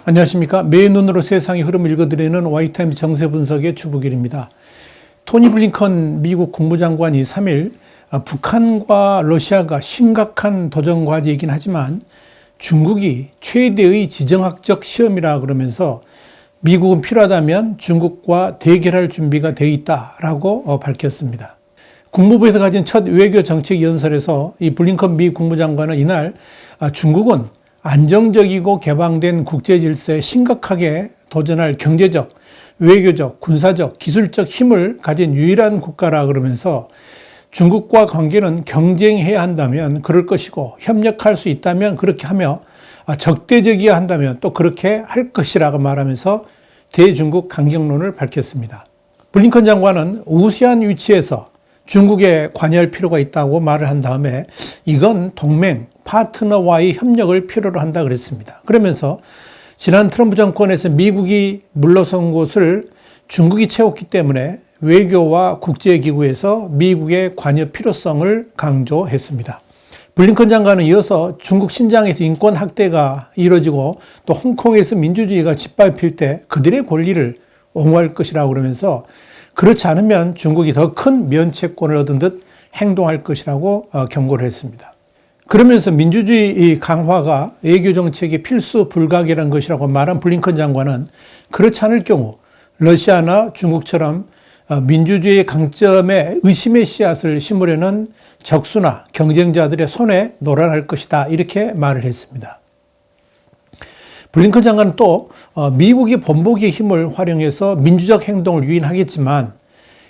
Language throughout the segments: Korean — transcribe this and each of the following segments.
안녕하십니까. 매의 눈으로 세상의 흐름을 읽어드리는 와이타임즈 정세 분석의 주부길입니다. 토니 블링컨 미국 국무장관이 3일 북한과 러시아가 심각한 도전 과제이긴 하지만 중국이 최대의 지정학적 시험이라 그러면서 미국은 필요하다면 중국과 대결할 준비가 되어 있다라고 밝혔습니다. 국무부에서 가진 첫 외교 정책 연설에서 이 블링컨 미 국무장관은 이날 중국은 안정적이고 개방된 국제 질서에 심각하게 도전할 경제적, 외교적, 군사적, 기술적 힘을 가진 유일한 국가라 그러면서 중국과 관계는 경쟁해야 한다면 그럴 것이고 협력할 수 있다면 그렇게 하며 적대적이어야 한다면 또 그렇게 할 것이라고 말하면서 대중국 강경론을 밝혔습니다. 블링컨 장관은 우세한 위치에서 중국에 관여할 필요가 있다고 말을 한 다음에 이건 동맹, 파트너와의 협력을 필요로 한다 그랬습니다. 그러면서 지난 트럼프 정권에서 미국이 물러선 곳을 중국이 채웠기 때문에 외교와 국제기구에서 미국의 관여 필요성을 강조했습니다. 블링컨 장관은 이어서 중국 신장에서 인권 학대가 이루어지고 또 홍콩에서 민주주의가 짓밟힐 때 그들의 권리를 옹호할 것이라고 그러면서 그렇지 않으면 중국이 더 큰 면책권을 얻은 듯 행동할 것이라고 경고를 했습니다. 그러면서 민주주의 강화가 외교 정책의 필수 불가결한 것이라고 말한 블링컨 장관은 그렇지 않을 경우 러시아나 중국처럼 민주주의의 강점에 의심의 씨앗을 심으려는 적수나 경쟁자들의 손에 노란할 것이다 이렇게 말을 했습니다. 블링컨 장관은 또 미국이 본보기의 힘을 활용해서 민주적 행동을 유인하겠지만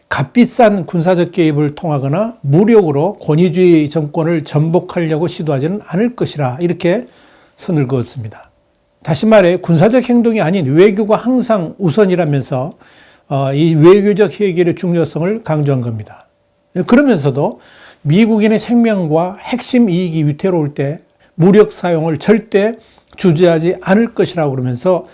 값비싼 군사적 개입을 통하거나 무력으로 권위주의 정권을 전복하려고 시도하지는 않을 것이라 이렇게 선을 그었습니다. 다시 말해 군사적 행동이 아닌 외교가 항상 우선이라면서 이 외교적 해결의 중요성을 강조한 겁니다. 그러면서도 미국인의 생명과 핵심 이익이 위태로울 때 무력 사용을 절대 주저하지 않을 것이라고 그러면서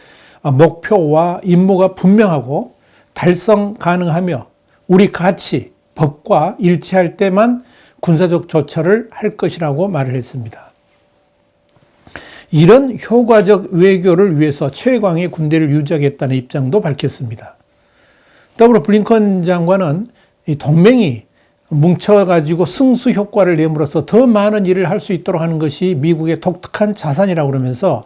목표와 임무가 분명하고 달성 가능하며 우리 가치, 법과 일치할 때만 군사적 조처를 할 것이라고 말을 했습니다. 이런 효과적 외교를 위해서 최강의 군대를 유지하겠다는 입장도 밝혔습니다. 더불어 블링컨 장관은 이 동맹이 뭉쳐가지고 승수 효과를 내므로써 더 많은 일을 할 수 있도록 하는 것이 미국의 독특한 자산이라고 그러면서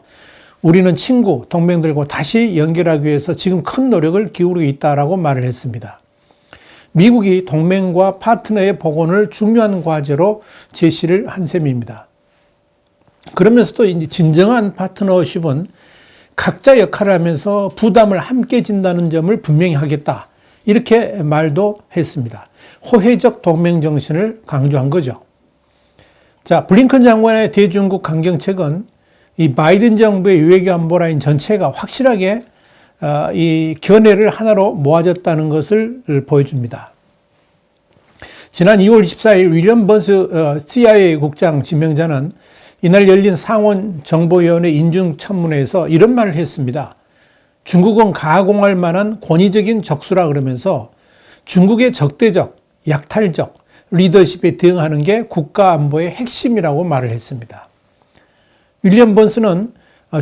우리는 친구, 동맹들과 다시 연결하기 위해서 지금 큰 노력을 기울이고 있다라고 말을 했습니다. 미국이 동맹과 파트너의 복원을 중요한 과제로 제시를 한 셈입니다. 그러면서도 이제 진정한 파트너십은 각자 역할을 하면서 부담을 함께 진다는 점을 분명히 하겠다. 이렇게 말도 했습니다. 호혜적 동맹 정신을 강조한 거죠. 자, 블링컨 장관의 대중국 강경책은 이 바이든 정부의 외교 안보 라인 전체가 확실하게 이 견해를 하나로 모아졌다는 것을 보여줍니다. 지난 2월 24일 윌리엄 번스 CIA 국장 지명자는 이날 열린 상원 정보위원회 인증 청문회에서 이런 말을 했습니다. 중국은 가공할 만한 권위적인 적수라 그러면서 중국의 적대적, 약탈적 리더십에 대응하는 게 국가 안보의 핵심이라고 말을 했습니다. 윌리엄 번스는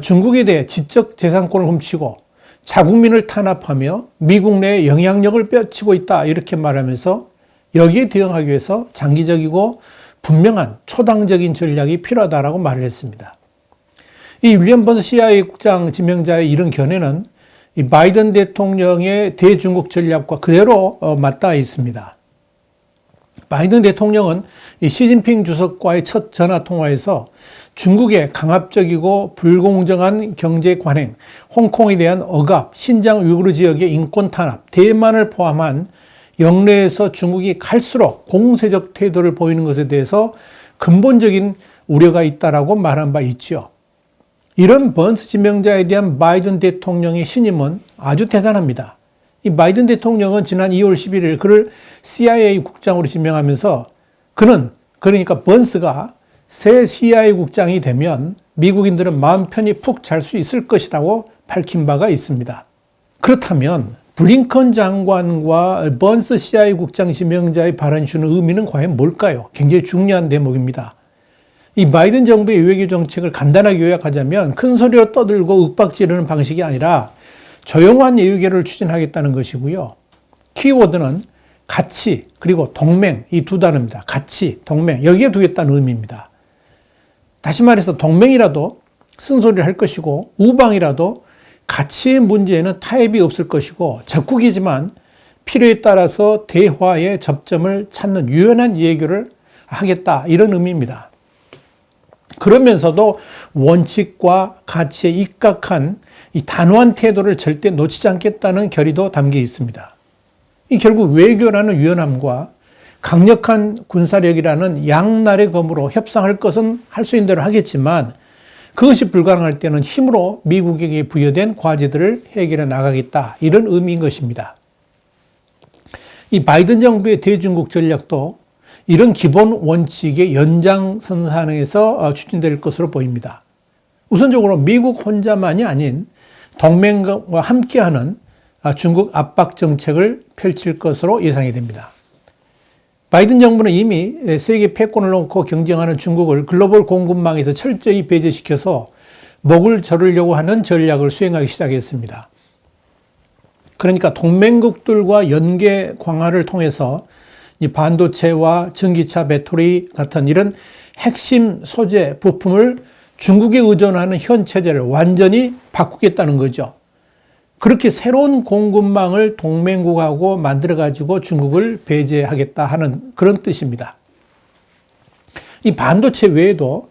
중국에 대해 지적 재산권을 훔치고 자국민을 탄압하며 미국 내에 영향력을 펼치고 있다 이렇게 말하면서 여기에 대응하기 위해서 장기적이고 분명한 초당적인 전략이 필요하다라고 말을 했습니다. 이 윌리엄 번스 CIA 국장 지명자의 이런 견해는 이 바이든 대통령의 대중국 전략과 그대로 맞닿아 있습니다. 바이든 대통령은 이 시진핑 주석과의 첫 전화 통화에서 중국의 강압적이고 불공정한 경제 관행, 홍콩에 대한 억압, 신장 위구르 지역의 인권 탄압, 대만을 포함한 영내에서 중국이 갈수록 공세적 태도를 보이는 것에 대해서 근본적인 우려가 있다라고 말한 바 있죠. 이런 번스 지명자에 대한 바이든 대통령의 신임은 아주 대단합니다. 이 바이든 대통령은 지난 2월 11일 그를 CIA 국장으로 지명하면서 그러니까 번스가 새 CIA 국장이 되면 미국인들은 마음 편히 푹 잘 수 있을 것이라고 밝힌 바가 있습니다. 그렇다면 블링컨 장관과 번스 CIA 국장 지명자의 발언이 주는 의미는 과연 뭘까요? 굉장히 중요한 대목입니다. 이 바이든 정부의 외교 정책을 간단하게 요약하자면 큰 소리로 떠들고 윽박지르는 방식이 아니라 조용한 외교를 추진하겠다는 것이고요. 키워드는 가치 그리고 동맹, 이 두 단어입니다. 가치, 동맹, 여기에 두겠다는 의미입니다. 다시 말해서 동맹이라도 쓴소리를 할 것이고 우방이라도 가치의 문제에는 타협이 없을 것이고 적국이지만 필요에 따라서 대화의 접점을 찾는 유연한 외교를 하겠다, 이런 의미입니다. 그러면서도 원칙과 가치에 입각한 이 단호한 태도를 절대 놓치지 않겠다는 결의도 담겨 있습니다. 이 결국 외교라는 유연함과 강력한 군사력이라는 양날의 검으로 협상할 것은 할 수 있는 대로 하겠지만 그것이 불가능할 때는 힘으로 미국에게 부여된 과제들을 해결해 나가겠다, 이런 의미인 것입니다. 이 바이든 정부의 대중국 전략도 이런 기본 원칙의 연장선상에서 추진될 것으로 보입니다. 우선적으로 미국 혼자만이 아닌 동맹과 함께하는 중국 압박 정책을 펼칠 것으로 예상이 됩니다. 바이든 정부는 이미 세계 패권을 놓고 경쟁하는 중국을 글로벌 공급망에서 철저히 배제시켜서 목을 조르려고 하는 전략을 수행하기 시작했습니다. 그러니까 동맹국들과 연계 강화를 통해서 이 반도체와 전기차 배터리 같은 이런 핵심 소재 부품을 중국에 의존하는 현 체제를 완전히 바꾸겠다는 거죠. 그렇게 새로운 공급망을 동맹국하고 만들어가지고 중국을 배제하겠다 하는 그런 뜻입니다. 이 반도체 외에도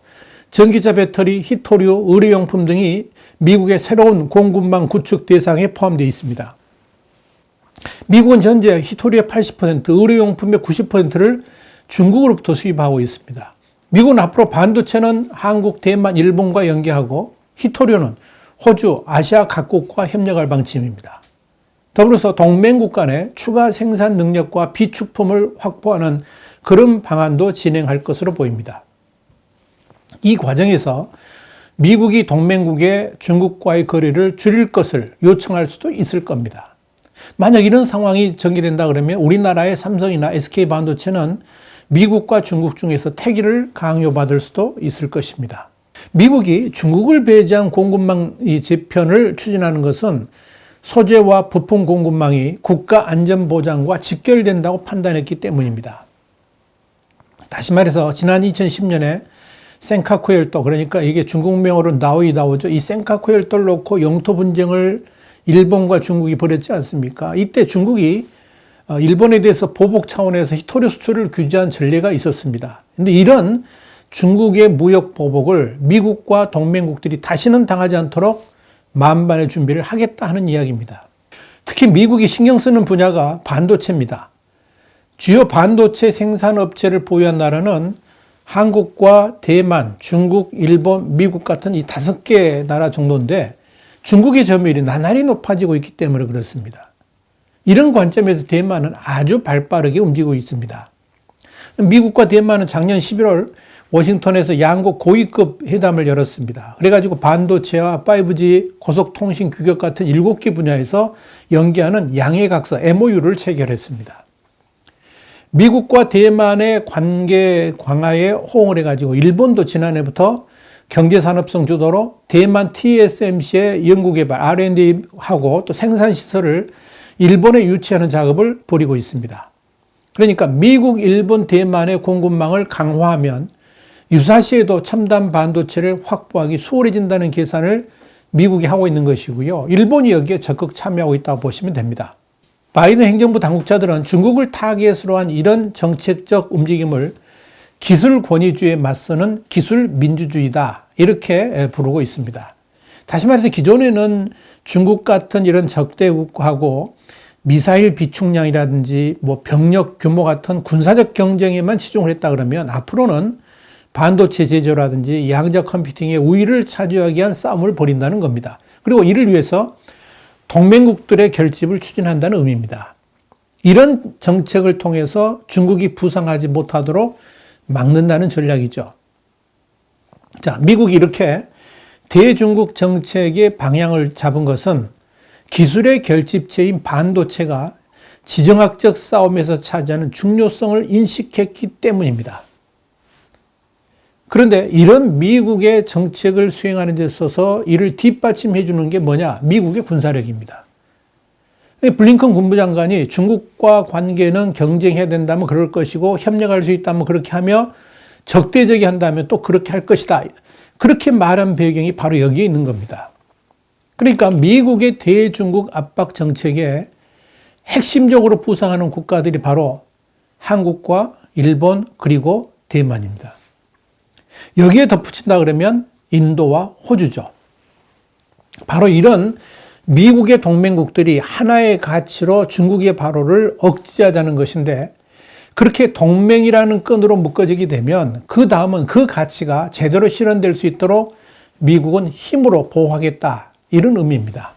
전기차 배터리, 히토류, 의료용품 등이 미국의 새로운 공급망 구축 대상에 포함되어 있습니다. 미국은 현재 히토류의 80%, 의료용품의 90%를 중국으로부터 수입하고 있습니다. 미국은 앞으로 반도체는 한국, 대만, 일본과 연계하고 히토류는 호주, 아시아 각국과 협력할 방침입니다. 더불어서 동맹국 간의 추가 생산 능력과 비축품을 확보하는 그런 방안도 진행할 것으로 보입니다. 이 과정에서 미국이 동맹국의 중국과의 거래를 줄일 것을 요청할 수도 있을 겁니다. 만약 이런 상황이 전개된다 그러면 우리나라의 삼성이나 SK반도체는 미국과 중국 중에서 택일을 강요받을 수도 있을 것입니다. 미국이 중국을 배제한 공급망 재편을 추진하는 것은 소재와 부품 공급망이 국가 안전보장과 직결된다고 판단했기 때문입니다. 다시 말해서 지난 2010년에 센카쿠 열도, 그러니까 이게 중국명으로 나오죠. 이 센카쿠 열도를 놓고 영토 분쟁을 일본과 중국이 벌였지 않습니까? 이때 중국이 일본에 대해서 보복 차원에서 히토류 수출을 규제한 전례가 있었습니다. 그런데 이런 중국의 무역 보복을 미국과 동맹국들이 다시는 당하지 않도록 만반의 준비를 하겠다 하는 이야기입니다. 특히 미국이 신경 쓰는 분야가 반도체입니다. 주요 반도체 생산업체를 보유한 나라는 한국과 대만, 중국, 일본, 미국 같은 이 5개 나라 정도인데 중국의 점유율이 나날이 높아지고 있기 때문에 그렇습니다. 이런 관점에서 대만은 아주 발빠르게 움직이고 있습니다. 미국과 대만은 작년 11월 워싱턴에서 양국 고위급 회담을 열었습니다. 그래가지고 반도체와 5G, 고속통신 규격 같은 7개 분야에서 연계하는 양해각서 MOU를 체결했습니다. 미국과 대만의 관계 강화에 호응을 해가지고 일본도 지난해부터 경제산업성 주도로 대만 TSMC의 연구개발 R&D하고 또 생산시설을 일본에 유치하는 작업을 벌이고 있습니다. 그러니까 미국, 일본, 대만의 공급망을 강화하면 유사시에도 첨단 반도체를 확보하기 수월해진다는 계산을 미국이 하고 있는 것이고요. 일본이 여기에 적극 참여하고 있다고 보시면 됩니다. 바이든 행정부 당국자들은 중국을 타겟으로 한 이런 정책적 움직임을 기술 권위주의에 맞서는 기술 민주주의다, 이렇게 부르고 있습니다. 다시 말해서 기존에는 중국 같은 이런 적대국하고 미사일 비축량이라든지 병력 규모 같은 군사적 경쟁에만 치중을 했다 그러면 앞으로는 반도체 제조라든지 양자 컴퓨팅의 우위를 차지하기 위한 싸움을 벌인다는 겁니다. 그리고 이를 위해서 동맹국들의 결집을 추진한다는 의미입니다. 이런 정책을 통해서 중국이 부상하지 못하도록 막는다는 전략이죠. 자, 미국이 이렇게 대중국 정책의 방향을 잡은 것은 기술의 결집체인 반도체가 지정학적 싸움에서 차지하는 중요성을 인식했기 때문입니다. 그런데 이런 미국의 정책을 수행하는 데 있어서 이를 뒷받침해 주는 게 뭐냐? 미국의 군사력입니다. 블링컨 국무장관이 중국과 관계는 경쟁해야 된다면 그럴 것이고 협력할 수 있다면 그렇게 하며 적대적이 한다면 또 그렇게 할 것이다. 그렇게 말한 배경이 바로 여기에 있는 겁니다. 그러니까 미국의 대중국 압박 정책에 핵심적으로 부상하는 국가들이 바로 한국과 일본 그리고 대만입니다. 여기에 덧붙인다 그러면 인도와 호주죠. 바로 이런 미국의 동맹국들이 하나의 가치로 중국의 발호를 억제하자는 것인데 그렇게 동맹이라는 끈으로 묶어지게 되면 그 다음은 그 가치가 제대로 실현될 수 있도록 미국은 힘으로 보호하겠다. 이런 의미입니다.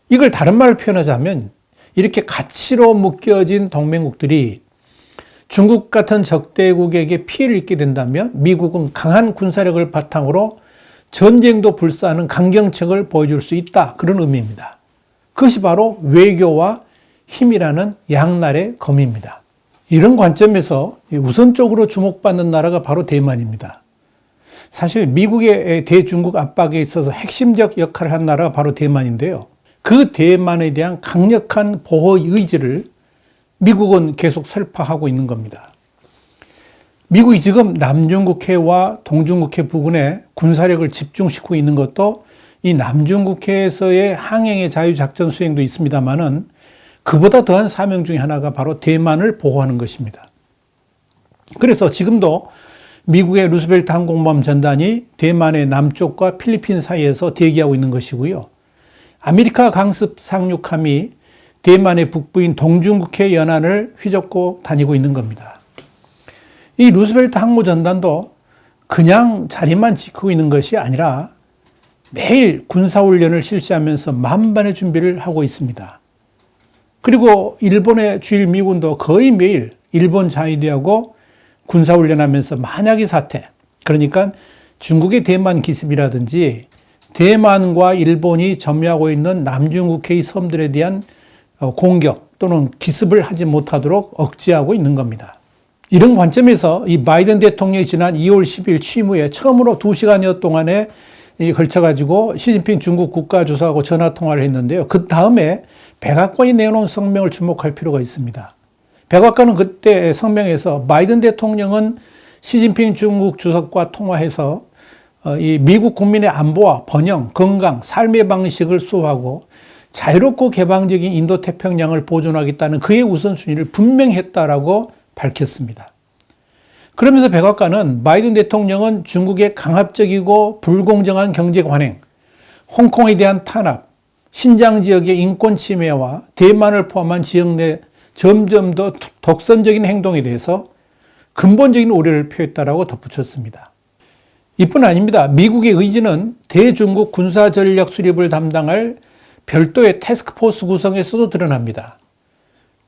이걸 다른 말로 표현하자면 이렇게 가치로 묶여진 동맹국들이 중국 같은 적대국에게 피해를 입게 된다면 미국은 강한 군사력을 바탕으로 전쟁도 불사하는 강경책을 보여줄 수 있다. 그런 의미입니다. 그것이 바로 외교와 힘이라는 양날의 검입니다. 이런 관점에서 우선적으로 주목받는 나라가 바로 대만입니다. 사실 미국의 대중국 압박에 있어서 핵심적 역할을 한 나라가 바로 대만인데요. 그 대만에 대한 강력한 보호 의지를 미국은 계속 설파하고 있는 겁니다. 미국이 지금 남중국해와 동중국해 부근에 군사력을 집중시키고 있는 것도 이 남중국해에서의 항행의 자유작전 수행도 있습니다만은 그보다 더한 사명 중에 하나가 바로 대만을 보호하는 것입니다. 그래서 지금도 미국의 루스벨트 항공모함 전단이 대만의 남쪽과 필리핀 사이에서 대기하고 있는 것이고요. 아메리카 강습 상륙함이 대만의 북부인 동중국해 연안을 휘젓고 다니고 있는 겁니다. 이 루스벨트 항모 전단도 그냥 자리만 지키고 있는 것이 아니라 매일 군사훈련을 실시하면서 만반의 준비를 하고 있습니다. 그리고 일본의 주일 미군도 거의 매일 일본 자위대하고 군사훈련하면서 만약의 사태, 그러니까 중국의 대만 기습이라든지 대만과 일본이 점유하고 있는 남중국해의 섬들에 대한 공격 또는 기습을 하지 못하도록 억제하고 있는 겁니다. 이런 관점에서 이 바이든 대통령이 지난 2월 10일 취임 후에 처음으로 2시간여 동안에 걸쳐가지고 시진핑 중국 국가주석하고 전화통화를 했는데요. 그 다음에 백악관이 내놓은 성명을 주목할 필요가 있습니다. 백악관은 그때 성명에서 바이든 대통령은 시진핑 중국 주석과 통화해서 이 미국 국민의 안보와 번영, 건강, 삶의 방식을 수호하고 자유롭고 개방적인 인도태평양을 보존하겠다는 그의 우선순위를 분명히 했다라고 밝혔습니다. 그러면서 백악관은 바이든 대통령은 중국의 강압적이고 불공정한 경제 관행, 홍콩에 대한 탄압, 신장 지역의 인권 침해와 대만을 포함한 지역 내 점점 더 독선적인 행동에 대해서 근본적인 우려를 표했다라고 덧붙였습니다. 이뿐 아닙니다. 미국의 의지는 대중국 군사전략 수립을 담당할 별도의 태스크포스 구성에서도 드러납니다.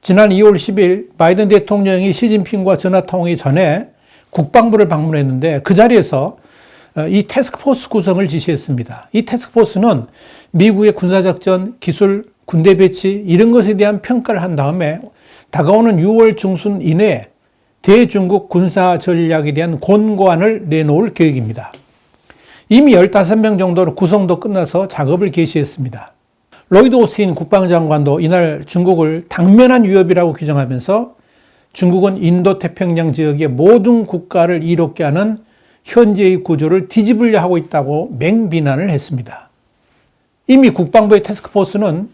지난 2월 10일 바이든 대통령이 시진핑과 전화통화하기 전에 국방부를 방문했는데 그 자리에서 이 태스크포스 구성을 지시했습니다. 이 태스크포스는 미국의 군사작전, 기술, 군대 배치 이런 것에 대한 평가를 한 다음에 다가오는 6월 중순 이내에 대중국 군사 전략에 대한 권고안을 내놓을 계획입니다. 이미 15명 정도로 구성도 끝나서 작업을 개시했습니다. 로이드 오스틴 국방장관도 이날 중국을 당면한 위협이라고 규정하면서 중국은 인도태평양 지역의 모든 국가를 이롭게 하는 현재의 구조를 뒤집으려 하고 있다고 맹비난을 했습니다. 이미 국방부의 태스크포스는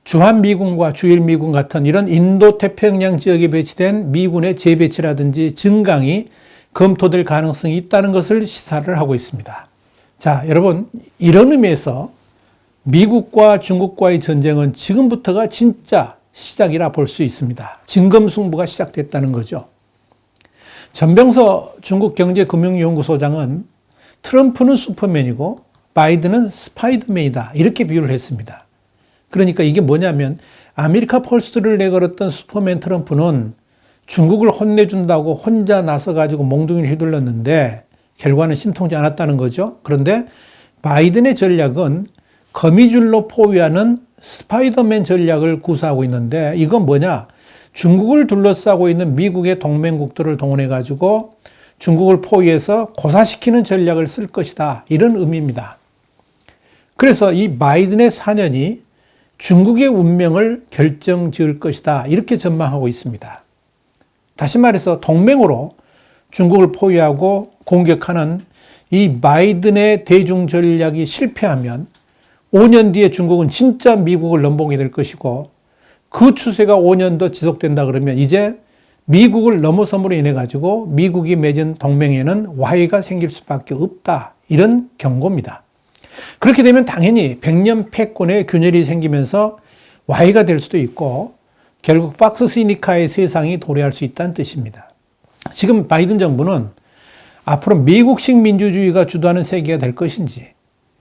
주한미군과 주일미군 같은 이런 인도태평양 지역에 배치된 미군의 재배치라든지 증강이 검토될 가능성이 있다는 것을 시사를 하고 있습니다. 자, 여러분, 이런 의미에서 미국과 중국과의 전쟁은 지금부터가 진짜 시작이라 볼 수 있습니다. 진검승부가 시작됐다는 거죠. 전병서 중국 경제금융연구소장은 트럼프는 슈퍼맨이고 바이든은 스파이더맨이다 이렇게 비유를 했습니다. 그러니까 이게 뭐냐면 아메리카 펄스를 내걸었던 슈퍼맨 트럼프는 중국을 혼내준다고 혼자 나서가지고 몽둥이를 휘둘렀는데 결과는 신통치 않았다는 거죠. 그런데 바이든의 전략은 거미줄로 포위하는 스파이더맨 전략을 구사하고 있는데 이건 뭐냐? 중국을 둘러싸고 있는 미국의 동맹국들을 동원해가지고 중국을 포위해서 고사시키는 전략을 쓸 것이다. 이런 의미입니다. 그래서 이 바이든의 4년이 중국의 운명을 결정지을 것이다. 이렇게 전망하고 있습니다. 다시 말해서 동맹으로 중국을 포위하고 공격하는 이 바이든의 대중 전략이 실패하면 5년 뒤에 중국은 진짜 미국을 넘보게 될 것이고 그 추세가 5년 더 지속된다 그러면 이제 미국을 넘어섬으로 인해 가지고 미국이 맺은 동맹에는 와해가 생길 수밖에 없다. 이런 경고입니다. 그렇게 되면 당연히 백년 패권의 균열이 생기면서 와해가 될 수도 있고 결국 박스 시니카의 세상이 도래할 수 있다는 뜻입니다. 지금 바이든 정부는 앞으로 미국식 민주주의가 주도하는 세계가 될 것인지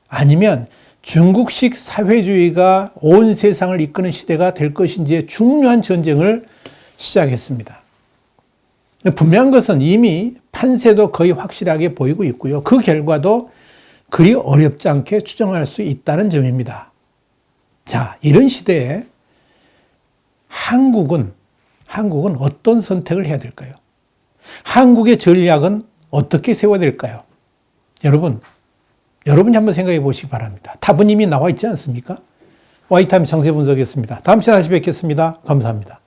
아니면 중국식 사회주의가 온 세상을 이끄는 시대가 될 것인지의 중요한 전쟁을 시작했습니다. 분명한 것은 이미 판세도 거의 확실하게 보이고 있고요. 그 결과도 그리 어렵지 않게 추정할 수 있다는 점입니다. 자, 이런 시대에 한국은 어떤 선택을 해야 될까요? 한국의 전략은 어떻게 세워야 될까요? 여러분이 한번 생각해 보시기 바랍니다. 답은 이미 나와 있지 않습니까? 와이타임 정세 분석이었습니다. 다음 시간에 다시 뵙겠습니다. 감사합니다.